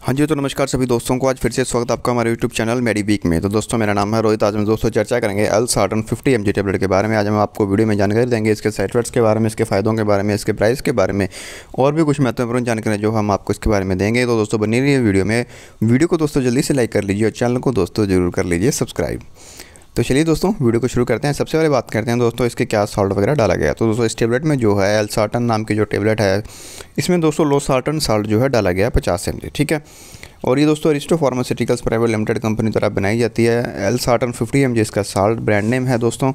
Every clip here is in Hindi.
हाँ जी, तो नमस्कार सभी दोस्तों को। आज फिर से स्वागत आपका हमारे यूट्यूब चैनल मेडिवीक में। तो दोस्तों मेरा नाम है रोहित। आज हम दोस्तों चर्चा करेंगे L-Sartan 50 mg टेबलेट के बारे में। आज हम आपको वीडियो में जानकारी देंगे इसके साइड इफेक्ट्स के बारे में, इसके फ़ायदों के बारे में, इसके प्राइस के बारे में और भी कुछ महत्वपूर्ण जानकारी जो हम आपको इसके बारे में देंगे। तो दोस्तों बनी रहिए वीडियो में। वीडियो को दोस्तों जल्दी से लाइक कर लीजिए और चैनल को दोस्तों ज़रूर कर लीजिए सब्सक्राइब। तो चलिए दोस्तों वीडियो को शुरू करते हैं। सबसे पहले बात करते हैं दोस्तों इसके क्या सॉल्ट वगैरह डाला गया। तो दोस्तों इस टेबलेट में जो है L-Sartan नाम की जो टेबलेट है, इसमें दोस्तों लो सार्टन साल्ट जो है डाला गया 50 mg, ठीक है। और ये दोस्तों Aristo pharmaceuticals private limited company द्वारा बनाई जाती है। L-Sartan 50 mg इसका साल्ट ब्रांड नेम है दोस्तों।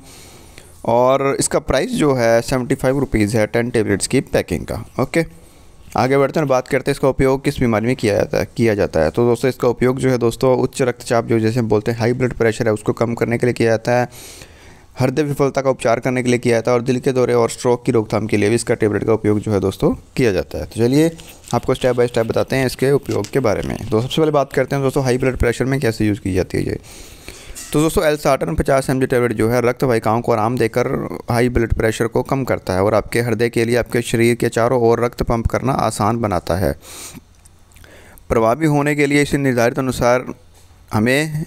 और इसका प्राइस जो है 75 रुपीज़ है 10 टेबलेट्स की पैकिंग का। ओके, आगे बढ़ते हैं, बात करते हैं इसका उपयोग किस बीमारी में किया जाता है। तो दोस्तों इसका उपयोग जो है दोस्तों उच्च रक्तचाप, जो जैसे बोलते हैं हाई ब्लड प्रेशर है, उसको कम करने के लिए किया जाता है। हृदय विफलता का उपचार करने के लिए किया जाता है और दिल के दौरे और स्ट्रोक की रोकथाम के लिए भी इसका टेबलेट का उपयोग जो है दोस्तों किया जाता है। तो चलिए आपको स्टेप बाय स्टेप बताते हैं इसके उपयोग के बारे में। तो सबसे पहले बात करते हैं दोस्तों हाई ब्लड प्रेशर में कैसे यूज़ की जाती है ये। तो दोस्तों L-Sartan 50 mg टेबलेट जो है रक्त वाहिकाओं को आराम देकर हाई ब्लड प्रेशर को कम करता है और आपके हृदय के लिए आपके शरीर के चारों ओर रक्त पंप करना आसान बनाता है। प्रभावी होने के लिए इसे निर्धारित अनुसार हमें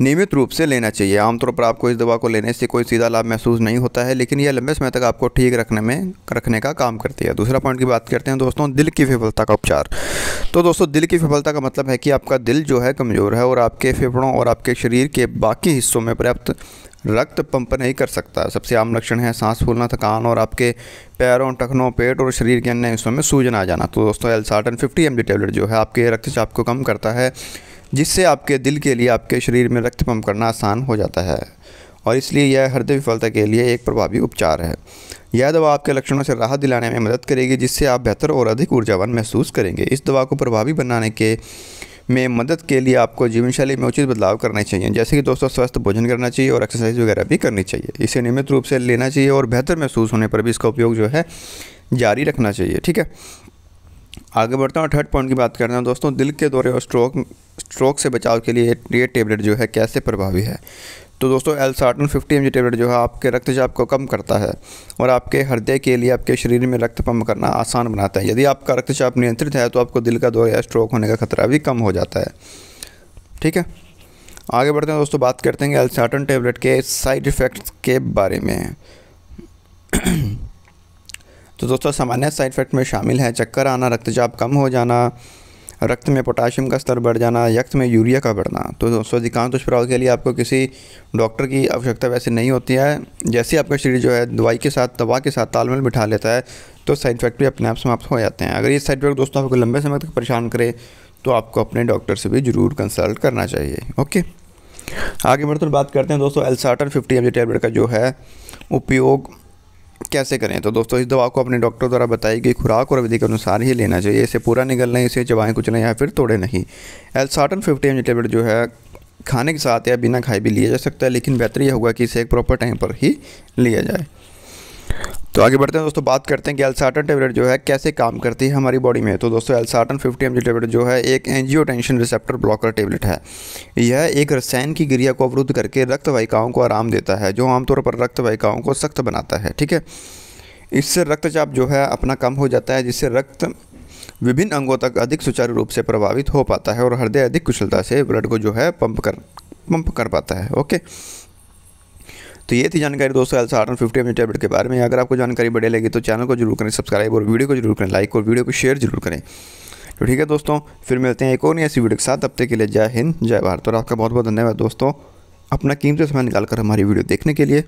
नियमित रूप से लेना चाहिए। आमतौर पर आपको इस दवा को लेने से कोई सीधा लाभ महसूस नहीं होता है, लेकिन यह लंबे समय तक आपको ठीक रखने का काम करती है। दूसरा पॉइंट की बात करते हैं दोस्तों दिल की विफलता का उपचार। तो दोस्तों दिल की विफलता का मतलब है कि आपका दिल जो है कमज़ोर है और आपके फेफड़ों और आपके शरीर के बाकी हिस्सों में पर्याप्त रक्त पंप नहीं कर सकता। सबसे आम लक्षण है सांस फूलना, थकान और आपके पैरों, टखनों, पेट और शरीर के अन्य हिस्सों में सूजन आ जाना। तो दोस्तों L-Sartan 50 mg टेबलेट जो है आपके रक्तचाप को कम करता है, जिससे आपके दिल के लिए आपके शरीर में रक्त पंप करना आसान हो जाता है और इसलिए यह हृदय विफलता के लिए एक प्रभावी उपचार है। यह दवा आपके लक्षणों से राहत दिलाने में मदद करेगी, जिससे आप बेहतर और अधिक ऊर्जावान महसूस करेंगे। इस दवा को प्रभावी बनाने में मदद के लिए आपको जीवनशैली में उचित बदलाव करने चाहिए, जैसे कि दोस्तों स्वस्थ भोजन करना चाहिए और एक्सरसाइज वगैरह भी करनी चाहिए। इसे नियमित रूप से लेना चाहिए और बेहतर महसूस होने पर भी इसका उपयोग जो है जारी रखना चाहिए, ठीक है। आगे बढ़ता हूँ, थर्ड पॉइंट की बात करते हैं दोस्तों दिल के दौरे और स्ट्रोक से बचाव के लिए ये टेबलेट जो है कैसे प्रभावी है। तो दोस्तों L-Sartan 50 mg टेबलेट जो है आपके रक्तचाप को कम करता है और आपके हृदय के लिए आपके शरीर में रक्त पंप करना आसान बनाता है। यदि आपका रक्तचाप नियंत्रित है तो आपको दिल का दौरा या स्ट्रोक होने का खतरा भी कम हो जाता है, ठीक है। आगे बढ़ते हैं दोस्तों, बात करते हैं L-Sartan टेबलेट के साइड इफ़ेक्ट्स के बारे में। तो दोस्तों सामान्य साइड इफ़ेक्ट में शामिल है चक्कर आना, रक्तचाप कम हो जाना, रक्त में पोटाशियम का स्तर बढ़ जाना, रक्त में यूरिया का बढ़ना। तो दोस्तों अधिकांश दुष्प्रभाव के लिए आपको किसी डॉक्टर की आवश्यकता वैसे नहीं होती है। जैसे आपका शरीर जो है दवा के साथ तालमेल बिठा लेता है तो साइड इफेक्ट भी अपने आप समाप्त हो जाते हैं। अगर ये साइड इफेक्ट दोस्तों आपको लंबे समय तक परेशान करे तो आपको अपने डॉक्टर से भी ज़रूर कंसल्ट करना चाहिए। ओके, आगे बढ़ते बात करते हैं दोस्तों L-Sartan 50 mg टेबलेट का जो है उपयोग कैसे करें। तो दोस्तों इस दवा को अपने डॉक्टर द्वारा बताई गई खुराक और विधि के अनुसार ही लेना चाहिए। इसे पूरा निगलना, इसे चबाएं कुचलें या फिर तोड़े नहीं। L-Sartan 50 mg टेबलेट जो है खाने के साथ या बिना खाए भी लिया जा सकता है, लेकिन बेहतर यह होगा कि इसे एक प्रॉपर टाइम पर ही लिया जाए। तो आगे बढ़ते हैं दोस्तों, बात करते हैं कि L-Sartan टेबलेट जो है कैसे काम करती है हमारी बॉडी में। तो दोस्तों L-Sartan 50 mg टेबलेट जो है एक एंजियोटेंसिन रिसेप्टर ब्लॉकर टेबलेट है। यह एक रसायन की क्रिया को अवरुद्ध करके रक्त वाहिकाओं को आराम देता है, जो आमतौर पर रक्त वाहिकाओं को सख्त बनाता है, ठीक है। इससे रक्तचाप जो है अपना कम हो जाता है, जिससे रक्त विभिन्न अंगों तक अधिक सुचारू रूप से प्रभावित हो पाता है और हृदय अधिक कुशलता से ब्लड को जो है पंप कर पाता है। ओके, तो ये थी जानकारी दोस्तों L-Sartan 50 mg टेबलेट के बारे में। अगर आपको जानकारी बढ़िया लगी तो चैनल को जरूर करें सब्सक्राइब और वीडियो को जरूर करें लाइक और वीडियो को शेयर जरूर करें। तो ठीक है दोस्तों, फिर मिलते हैं एक और नई ऐसी वीडियो के साथ। तब तक के लिए जय हिंद, जय भारत और आपका बहुत बहुत धन्यवाद दोस्तों अपना कीमती समय निकाल कर हमारी वीडियो देखने के लिए।